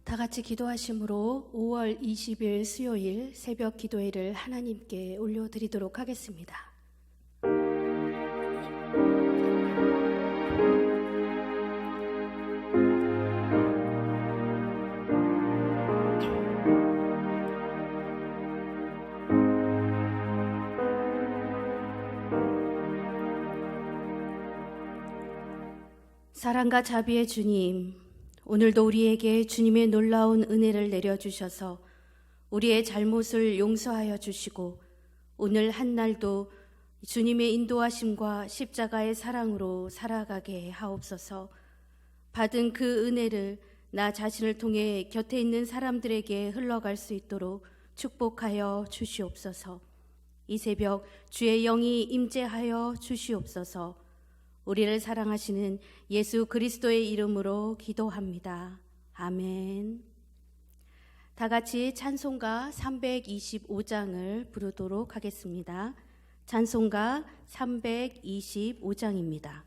다 같이 기도하심으로 5월 20일 수요일 새벽 기도회를 하나님께 올려드리도록 하겠습니다. 사랑과 자비의 주님, 오늘도 우리에게 주님의 놀라운 은혜를 내려주셔서 우리의 잘못을 용서하여 주시고 오늘 한날도 주님의 인도하심과 십자가의 사랑으로 살아가게 하옵소서. 받은 그 은혜를 나 자신을 통해 곁에 있는 사람들에게 흘러갈 수 있도록 축복하여 주시옵소서. 이 새벽 주의 영이 임재하여 주시옵소서. 우리를 사랑하시는 예수 그리스도의 이름으로 기도합니다. 아멘. 다 같이 찬송가 325장을 부르도록 하겠습니다. 찬송가 325장입니다.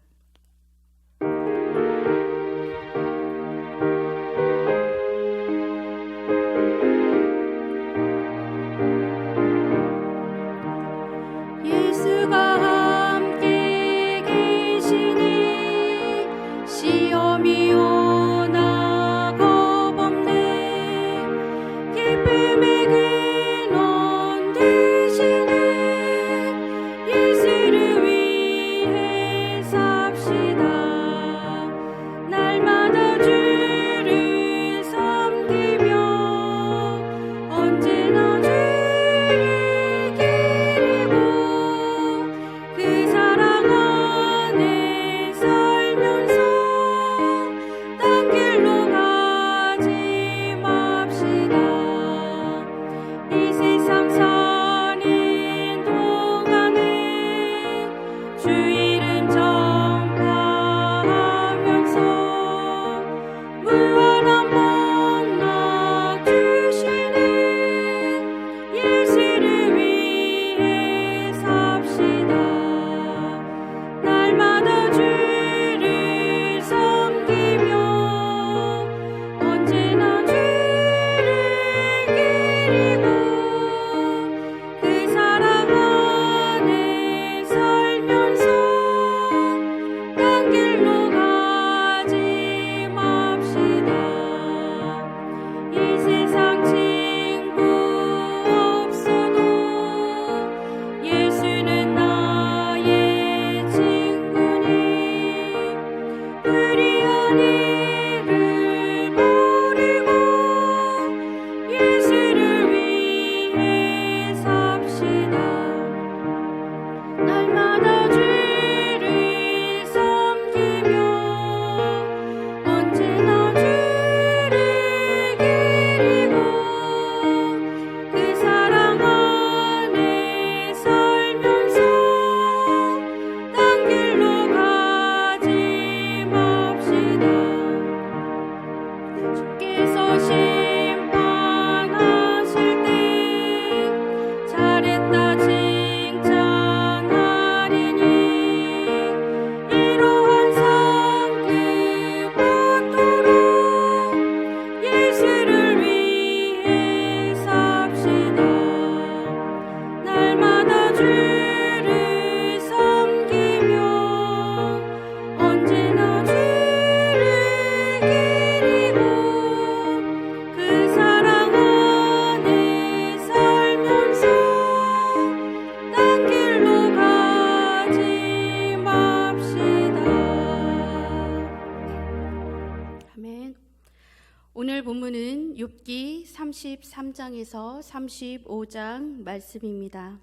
오늘 본문은 욥기 33장에서 35장 말씀입니다.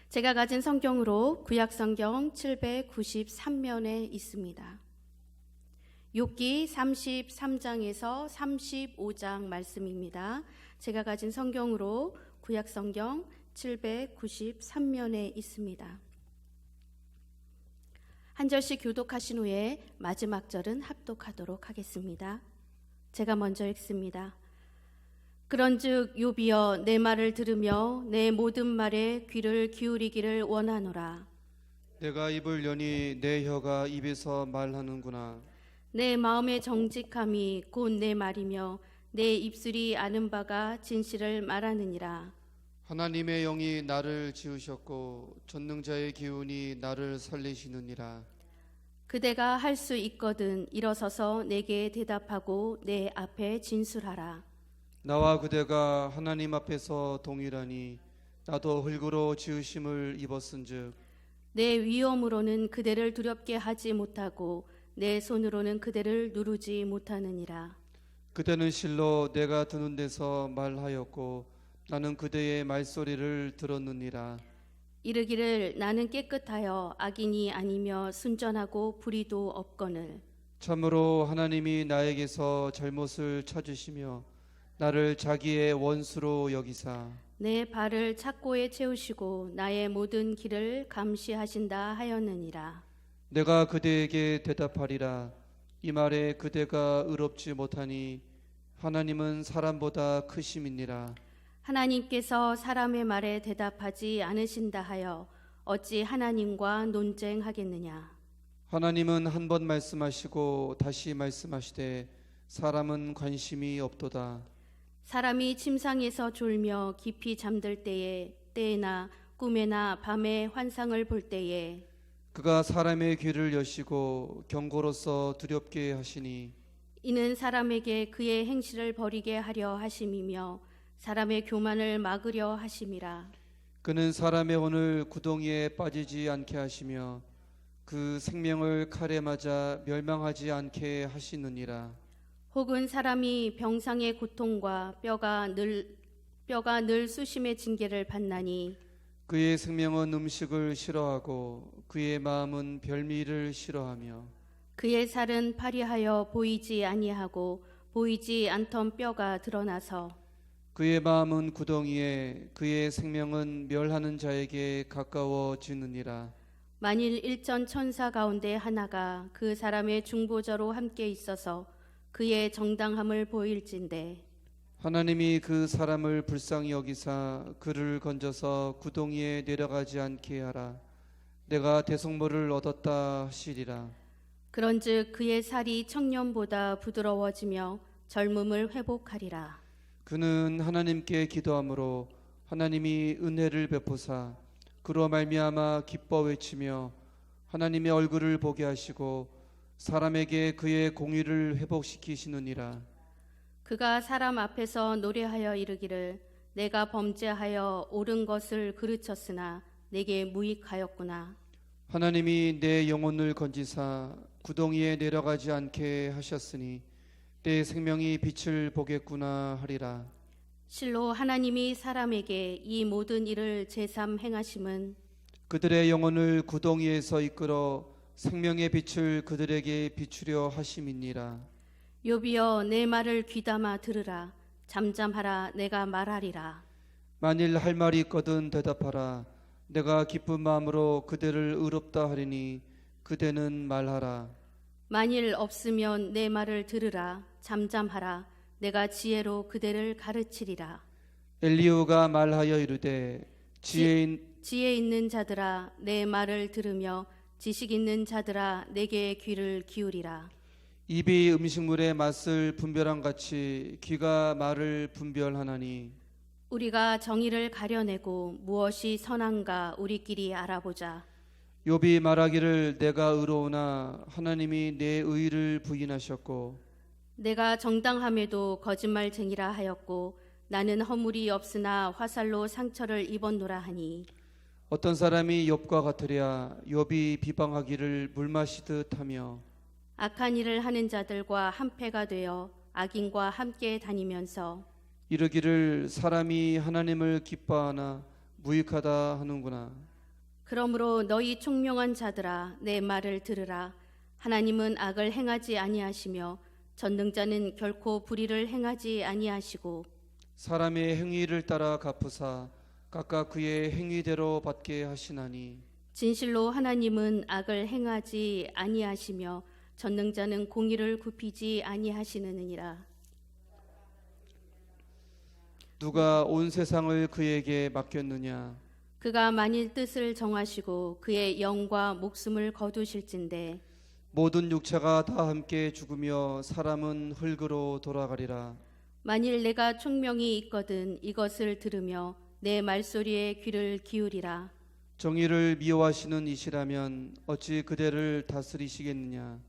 제가 가진 성경으로 구약성경 793면에 있습니다. 욥기 33장에서 35장 말씀입니다. 제가 가진 성경으로 구약성경 793면에 있습니다. 한 절씩 교독하신 후에 마지막 절은 합독하도록 하겠습니다. 제가 먼저 읽습니다. 그런즉 욥이여 내 말을 들으며 내 모든 말에 귀를 기울이기를 원하노라. 내가 입을 여니 내 혀가 입에서 말하는구나. 내 마음의 정직함이 곧 내 말이며 내 입술이 아는 바가 진실을 말하느니라. 하나님의 영이 나를 지으셨고 전능자의 기운이 나를 살리시느니라. 그대가 할 수 있거든 일어서서 내게 대답하고 내 앞에 진술하라. 나와 그대가 하나님 앞에서 동일하니 나도 흙으로 지으심을 입었은즉 내 위엄으로는 그대를 두렵게 하지 못하고 내 손으로는 그대를 누르지 못하느니라. 그대는 실로 내가 드는 데서 말하였고 나는 그대의 말소리를 들었느니라. 이르기를 나는 깨끗하여 악인이 아니며 순전하고 불의도 없거늘. 참으로 하나님이 나에게서 잘못을 찾으시며 나를 자기의 원수로 여기사 내 발을 착고에 채우시고 나의 모든 길을 감시하신다 하였느니라. 내가 그대에게 대답하리라. 이 말에 그대가 의롭지 못하니 하나님은 사람보다 크심이니라. 하나님께서 사람의 말에 대답하지 않으신다 하여 어찌 하나님과 논쟁하겠느냐. 하나님은 한 번 말씀하시고 다시 말씀하시되 사람은 관심이 없도다. 사람이 침상에서 졸며 깊이 잠들 때에나 꿈에나 밤에 환상을 볼 때에 그가 사람의 귀를 여시고 경고로서 두렵게 하시니 이는 사람에게 그의 행실을 버리게 하려 하심이며 사람의 교만을 막으려 하심이라. 그는 사람의 혼을 구덩이에 빠지지 않게 하시며 그 생명을 칼에 맞아 멸망하지 않게 하시느니라. 혹은 사람이 병상의 고통과 뼈가 늘 수심의 징계를 받나니 그의 생명은 음식을 싫어하고 그의 마음은 별미를 싫어하며 그의 살은 파리하여 보이지 아니하고 보이지 않던 뼈가 드러나서 그의 마음은 구덩이에 그의 생명은 멸하는 자에게 가까워지느니라. 만일 일천 천사 가운데 하나가 그 사람의 중보자로 함께 있어서 그의 정당함을 보일진대 하나님이 그 사람을 불쌍히 여기사 그를 건져서 구덩이에 내려가지 않게 하라. 내가 대속물을 얻었다 하시리라. 그런즉 그의 살이 청년보다 부드러워지며 젊음을 회복하리라. 그는 하나님께 기도함으로 하나님이 은혜를 베푸사 그로 말미암아 기뻐 외치며 하나님의 얼굴을 보게 하시고 사람에게 그의 공의를 회복시키시느니라. 그가 사람 앞에서 노래하여 이르기를 내가 범죄하여 옳은 것을 그르쳤으나 내게 무익하였구나. 하나님이 내 영혼을 건지사 구덩이에 내려가지 않게 하셨으니 내 생명이 빛을 보겠구나 하리라. 실로 하나님이 사람에게 이 모든 일을 제삼 행하심은 그들의 영혼을 구덩이에서 이끌어 생명의 빛을 그들에게 비추려 하심이니라. 욥이여 내 말을 귀담아 들으라. 잠잠하라 내가 말하리라. 만일 할 말이 있거든 대답하라. 내가 기쁜 마음으로 그대를 의롭다 하리니 그대는 말하라. 만일 없으면 내 말을 들으라. 잠잠하라 내가 지혜로 그대를 가르치리라. 엘리후가 말하여 이르되 지혜 있는 자들아 내 말을 들으며 지식 있는 자들아 내게 귀를 기울이라. 입이 음식물의 맛을 분별한 같이 귀가 말을 분별하나니 우리가 정의를 가려내고 무엇이 선한가 우리끼리 알아보자. 욥이 말하기를 내가 의로우나 하나님이 내 의를 부인하셨고 내가 정당함에도 거짓말쟁이라 하였고 나는 허물이 없으나 화살로 상처를 입었노라 하니 어떤 사람이 욥과 같으랴. 욥이 비방하기를 물 마시듯 하며 악한 일을 하는 자들과 한패가 되어 악인과 함께 다니면서 이르기를 사람이 하나님을 기뻐하나 무익하다 하는구나. 그러므로 너희 총명한 자들아 내 말을 들으라. 하나님은 악을 행하지 아니하시며 전능자는 결코 불의를 행하지 아니하시고 사람의 행위를 따라 갚으사 각각 그의 행위대로 받게 하시나니 진실로 하나님은 악을 행하지 아니하시며 전능자는 공의를 굽히지 아니하시느니라. 누가 온 세상을 그에게 맡겼느냐. 그가 만일 뜻을 정하시고 그의 영과 목숨을 거두실진데 모든 육체가 다 함께 죽으며 사람은 흙으로 돌아가리라. 만일 내가 총명이 있거든 이것을 들으며 내 말소리에 귀를 기울이라. 정의를 미워하시는 이시라면 어찌 그대를 다스리시겠느냐?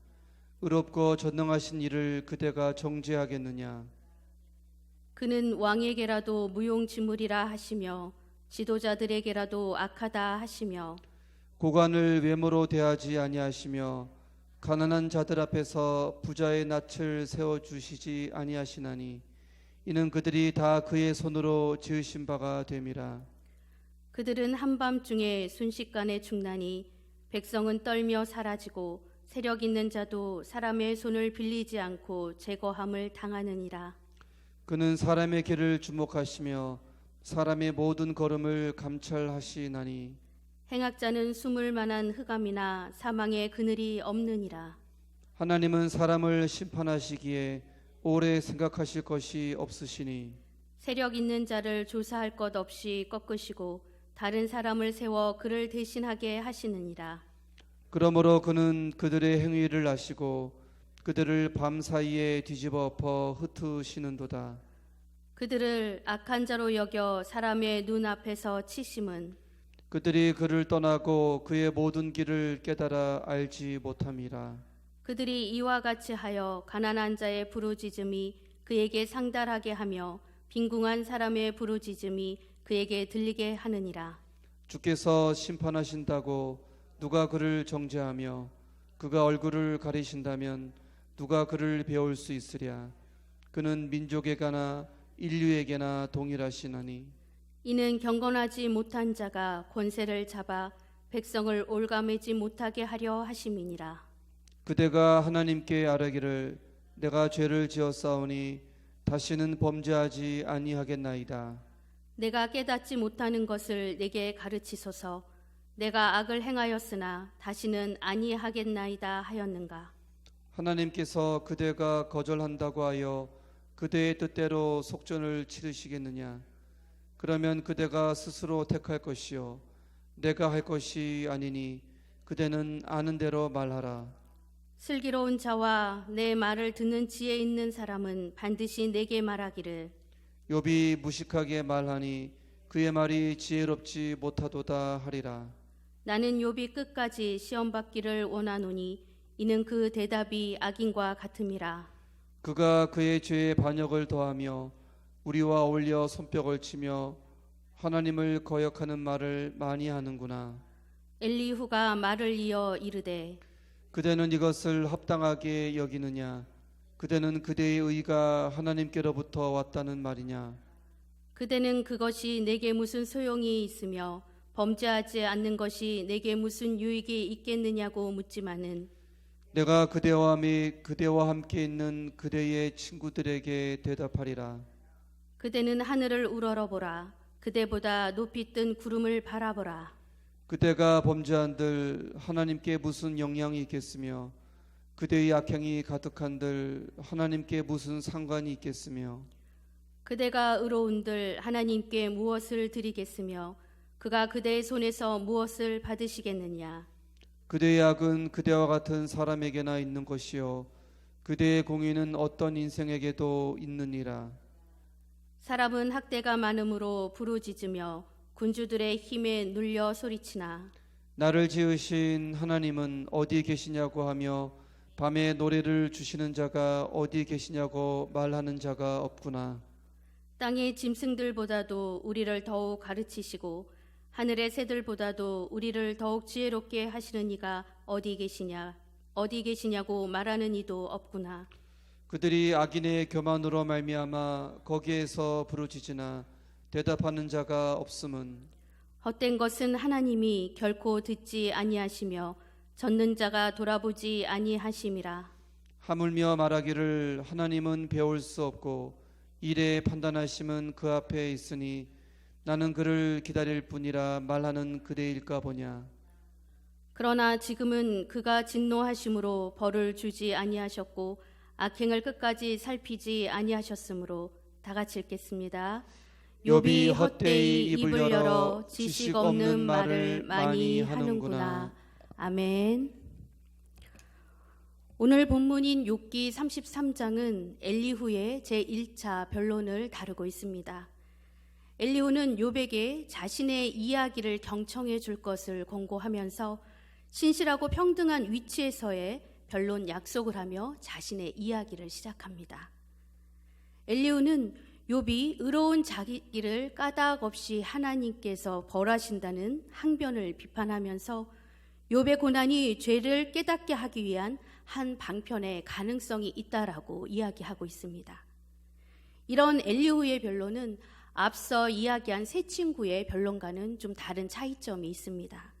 의롭고 전능하신 이를 그대가 정죄하겠느냐? 그는 왕에게라도 무용지물이라 하시며 지도자들에게라도 악하다 하시며 고관을 외모로 대하지 아니하시며 가난한 자들 앞에서 부자의 낯을 세워 주시지 아니하시나니 이는 그들이 다 그의 손으로 지으신 바가 됨이라. 그들은 한밤중에 순식간에 죽나니 백성은 떨며 사라지고 세력 있는 자도 사람의 손을 빌리지 않고 제거함을 당하느니라. 그는 사람의 길을 주목하시며 사람의 모든 걸음을 감찰하시나니 행악자는 숨을 만한 흑암이나 사망의 그늘이 없느니라. 하나님은 사람을 심판하시기에 오래 생각하실 것이 없으시니 세력 있는 자를 조사할 것 없이 꺾으시고 다른 사람을 세워 그를 대신하게 하시느니라. 그러므로 그는 그들의 행위를 아시고 그들을 밤 사이에 뒤집어 엎어 흩으시는도다. 그들을 악한 자로 여겨 사람의 눈 앞에서 치심은 그들이 그를 떠나고 그의 모든 길을 깨달아 알지 못함이라. 그들이 이와 같이 하여 가난한 자의 부르짖음이 그에게 상달하게 하며 빈궁한 사람의 부르짖음이 그에게 들리게 하느니라. 주께서 심판하신다고 누가 그를 정죄하며 그가 얼굴을 가리신다면 누가 그를 배울 수 있으랴. 그는 민족에게나 인류에게나 동일하시나니 이는 경건하지 못한 자가 권세를 잡아 백성을 올가매지 못하게 하려 하심이니라. 그대가 하나님께 아뢰기를 내가 죄를 지었사오니 다시는 범죄하지 아니하겠나이다. 내가 깨닫지 못하는 것을 내게 가르치소서. 내가 악을 행하였으나 다시는 아니하겠나이다 하였는가. 하나님께서 그대가 거절한다고 하여 그대의 뜻대로 속전을 치르시겠느냐? 그러면 그대가 스스로 택할 것이요 내가 할 것이 아니니 그대는 아는 대로 말하라. 슬기로운 자와 내 말을 듣는 지혜 있는 사람은 반드시 내게 말하기를 욥이 무식하게 말하니 그의 말이 지혜롭지 못하도다 하리라. 나는 욥이 끝까지 시험 받기를 원하노니 이는 그 대답이 악인과 같음이라. 그가 그의 죄에 반역을 더하며 우리와 어울려 손뼉을 치며 하나님을 거역하는 말을 많이 하는구나. 엘리후가 말을 이어 이르되 그대는 이것을 합당하게 여기느냐? 그대는 그대의 의가 하나님께로부터 왔다는 말이냐? 그대는 그것이 내게 무슨 소용이 있으며 범죄하지 않는 것이 내게 무슨 유익이 있겠느냐고 묻지만은 내가 그대와 함께 있는 그대의 친구들에게 대답하리라. 그대는 하늘을 우러러보라. 그대보다 높이 뜬 구름을 바라보라. 그대가 범죄한들 하나님께 무슨 영향이 있겠으며 그대의 악행이 가득한들 하나님께 무슨 상관이 있겠으며 그대가 의로운들 하나님께 무엇을 드리겠으며 그가 그대의 손에서 무엇을 받으시겠느냐. 그대의 악은 그대와 같은 사람에게나 있는 것이요 그대의 공의는 어떤 인생에게도 있느니라. 사람은 학대가 많음으로 부르짖으며 군주들의 힘에 눌려 소리치나 나를 지으신 하나님은 어디 계시냐고 하며 밤에 노래를 주시는 자가 어디 계시냐고 말하는 자가 없구나. 땅의 짐승들보다도 우리를 더욱 가르치시고 하늘의 새들보다도 우리를 더욱 지혜롭게 하시는 이가 어디 계시냐고 말하는 이도 없구나. 그들이 악인의 교만으로 말미암아 거기에서 부르짖으나 대답하는 자가 없음은 헛된 것은 하나님이 결코 듣지 아니하시며 젖는 자가 돌아보지 아니하심이라. 하물며 말하기를 하나님은 배울 수 없고 일에 판단하심은 그 앞에 있으니 나는 그를 기다릴 뿐이라 말하는 그대일까 보냐. 그러나 지금은 그가 진노하심으로 벌을 주지 아니하셨고 악행을 끝까지 살피지 아니하셨으므로 다 같이 읽겠습니다. 욥이 헛되이 입을 열어 지식 없는 말을 많이 하는구나. 아멘. 오늘 본문인 욥기 33장은 엘리후의 제1차 변론을 다루고 있습니다. 엘리후는 욥에게 자신의 이야기를 경청해 줄 것을 권고하면서 신실하고 평등한 위치에서의 변론 약속을 하며 자신의 이야기를 시작합니다. 엘리후는 욥이 의로운 자기 일을 까닭 없이 하나님께서 벌하신다는 항변을 비판하면서 욥의 고난이 죄를 깨닫게 하기 위한 한 방편의 가능성이 있다라고 이야기하고 있습니다. 이런 엘리후의 변론은 앞서 이야기한 세 친구의 변론과는 좀 다른 차이점이 있습니다.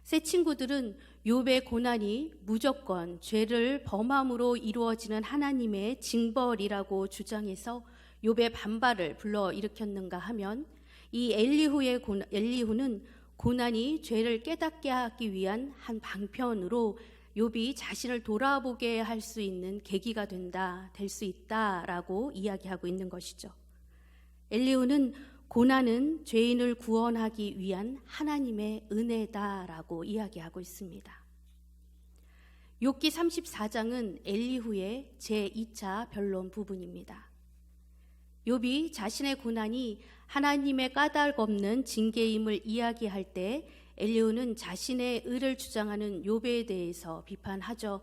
세 친구들은 욥의 고난이 무조건 죄를 범함으로 이루어지는 하나님의 징벌이라고 주장해서 욥의 반발을 불러일으켰는가 하면 이 엘리후는 고난이 죄를 깨닫게 하기 위한 한 방편으로 욥이 자신을 돌아보게 할 수 있는 계기가 될 수 있다라고 이야기하고 있는 것이죠. 엘리후는 고난은 죄인을 구원하기 위한 하나님의 은혜다라고 이야기하고 있습니다. 욥기 34장은 엘리후의 제2차 변론 부분입니다. 욥이 자신의 고난이 하나님의 까닭 없는 징계임을 이야기할 때 엘리후는 자신의 의를 주장하는 욥에 대해서 비판하죠.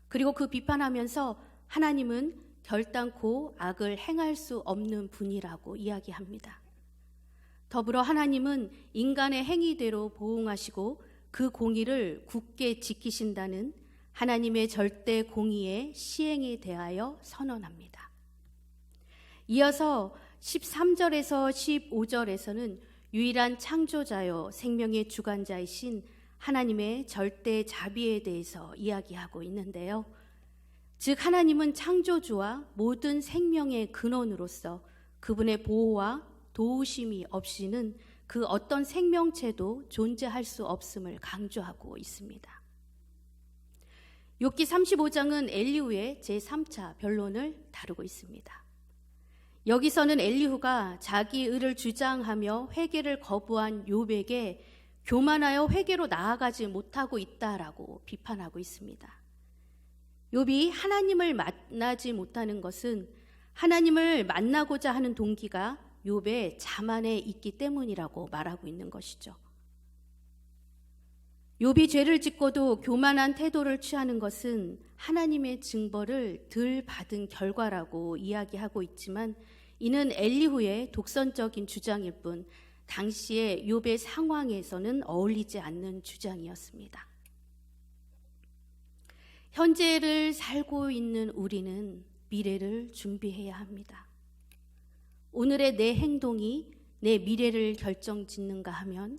그리고 그 비판하면서 하나님은 결단코 악을 행할 수 없는 분이라고 이야기합니다. 더불어 하나님은 인간의 행위대로 보응하시고 그 공의를 굳게 지키신다는 하나님의 절대 공의의 시행에 대하여 선언합니다. 이어서 13절에서 15절에서는 유일한 창조자요 생명의 주관자이신 하나님의 절대 자비에 대해서 이야기하고 있는데요. 즉 하나님은 창조주와 모든 생명의 근원으로서 그분의 보호와 도우심이 없이는 그 어떤 생명체도 존재할 수 없음을 강조하고 있습니다. 욥기 35장은 엘리후의 제3차 변론을 다루고 있습니다. 여기서는 엘리후가 자기 의를 주장하며 회개를 거부한 욥에게 교만하여 회개로 나아가지 못하고 있다라고 비판하고 있습니다. 욥이 하나님을 만나지 못하는 것은 하나님을 만나고자 하는 동기가 욥의 자만에 있기 때문이라고 말하고 있는 것이죠. 욥이 죄를 짓고도 교만한 태도를 취하는 것은 하나님의 징벌을 덜 받은 결과라고 이야기하고 있지만 이는 엘리후의 독선적인 주장일 뿐 당시의 욥의 상황에서는 어울리지 않는 주장이었습니다. 현재를 살고 있는 우리는 미래를 준비해야 합니다. 오늘의 내 행동이 내 미래를 결정짓는가 하면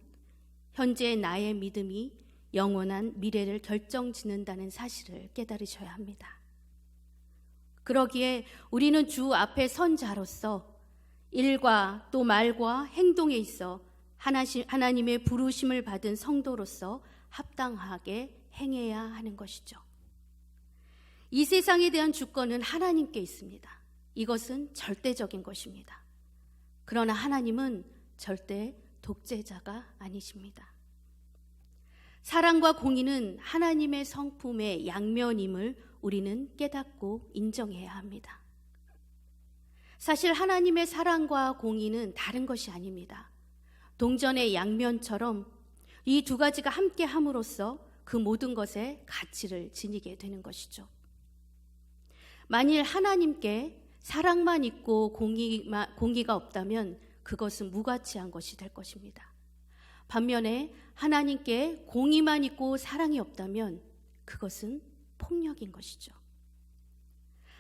현재의 나의 믿음이 영원한 미래를 결정짓는다는 사실을 깨달으셔야 합니다. 그러기에 우리는 주 앞에 선 자로서 일과 또 말과 행동에 있어 하나님의 부르심을 받은 성도로서 합당하게 행해야 하는 것이죠. 이 세상에 대한 주권은 하나님께 있습니다. 이것은 절대적인 것입니다. 그러나 하나님은 절대 독재자가 아니십니다. 사랑과 공의는 하나님의 성품의 양면임을 우리는 깨닫고 인정해야 합니다. 사실 하나님의 사랑과 공의는 다른 것이 아닙니다. 동전의 양면처럼 이 두 가지가 함께 함으로써 그 모든 것의 가치를 지니게 되는 것이죠. 만일 하나님께 사랑만 있고 공의가 없다면 그것은 무가치한 것이 될 것입니다. 반면에 하나님께 공의만 있고 사랑이 없다면 그것은 폭력인 것이죠.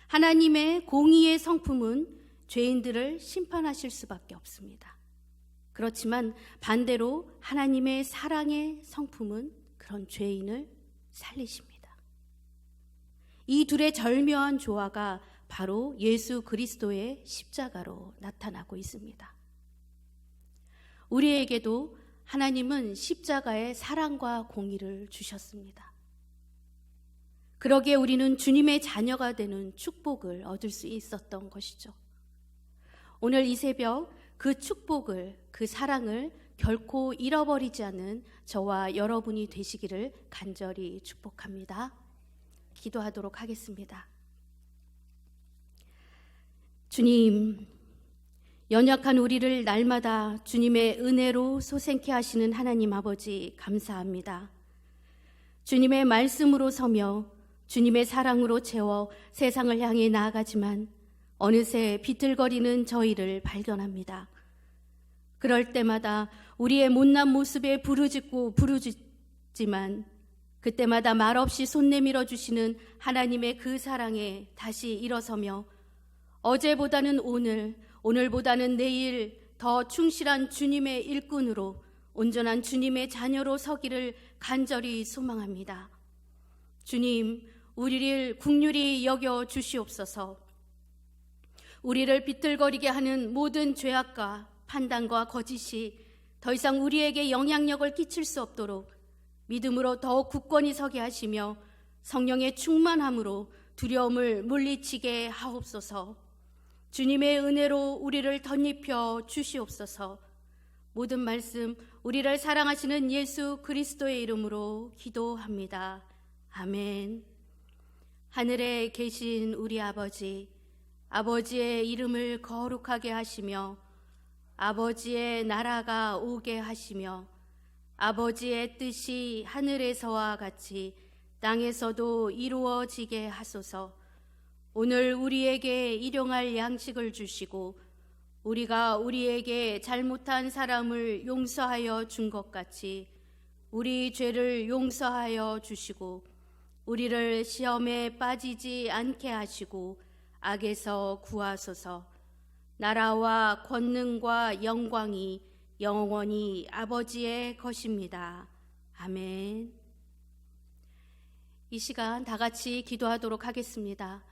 하나님의 공의의 성품은 죄인들을 심판하실 수밖에 없습니다. 그렇지만 반대로 하나님의 사랑의 성품은 그런 죄인을 살리십니다. 이 둘의 절묘한 조화가 바로 예수 그리스도의 십자가로 나타나고 있습니다. 우리에게도 하나님은 십자가의 사랑과 공의를 주셨습니다. 그러기에 우리는 주님의 자녀가 되는 축복을 얻을 수 있었던 것이죠. 오늘 이 새벽 그 축복을, 그 사랑을 결코 잃어버리지 않는 저와 여러분이 되시기를 간절히 축복합니다. 기도하도록 하겠습니다. 주님, 연약한 우리를 날마다 주님의 은혜로 소생케 하시는 하나님 아버지 감사합니다. 주님의 말씀으로 서며 주님의 사랑으로 채워 세상을 향해 나아가지만 어느새 비틀거리는 저희를 발견합니다. 그럴 때마다 우리의 못난 모습에 부르짖지만 그때마다 말없이 손 내밀어 주시는 하나님의 그 사랑에 다시 일어서며 어제보다는 오늘, 오늘보다는 내일 더 충실한 주님의 일꾼으로 온전한 주님의 자녀로 서기를 간절히 소망합니다. 주님, 우리를 긍휼히 여겨 주시옵소서. 우리를 비틀거리게 하는 모든 죄악과 판단과 거짓이 더 이상 우리에게 영향력을 끼칠 수 없도록 믿음으로 더욱 굳건히 서게 하시며 성령의 충만함으로 두려움을 물리치게 하옵소서. 주님의 은혜로 우리를 덧입혀 주시옵소서. 모든 말씀 우리를 사랑하시는 예수 그리스도의 이름으로 기도합니다. 아멘. 하늘에 계신 우리 아버지, 아버지의 이름을 거룩하게 하시며 아버지의 나라가 오게 하시며 아버지의 뜻이 하늘에서와 같이 땅에서도 이루어지게 하소서. 오늘 우리에게 일용할 양식을 주시고 우리가 우리에게 잘못한 사람을 용서하여 준 것 같이 우리 죄를 용서하여 주시고 우리를 시험에 빠지지 않게 하시고 악에서 구하소서. 나라와 권능과 영광이 영원히 아버지의 것입니다. 아멘. 이 시간 다 같이 기도하도록 하겠습니다.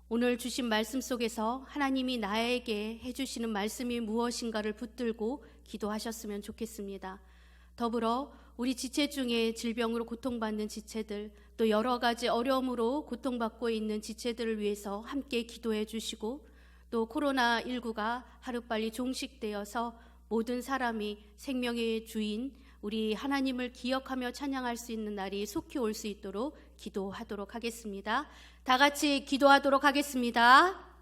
오늘 주신 말씀 속에서 하나님이 나에게 해주시는 말씀이 무엇인가를 붙들고 기도하셨으면 좋겠습니다. 더불어 우리 지체 중에 질병으로 고통받는 지체들, 또 여러 가지 어려움으로 고통받고 있는 지체들을 위해서 함께 기도해 주시고, 또 코로나19가 하루빨리 종식되어서 모든 사람이 생명의 주인 우리 하나님을 기억하며 찬양할 수 있는 날이 속히 올 수 있도록 기도하도록 하겠습니다. 다 같이 기도하도록 하겠습니다.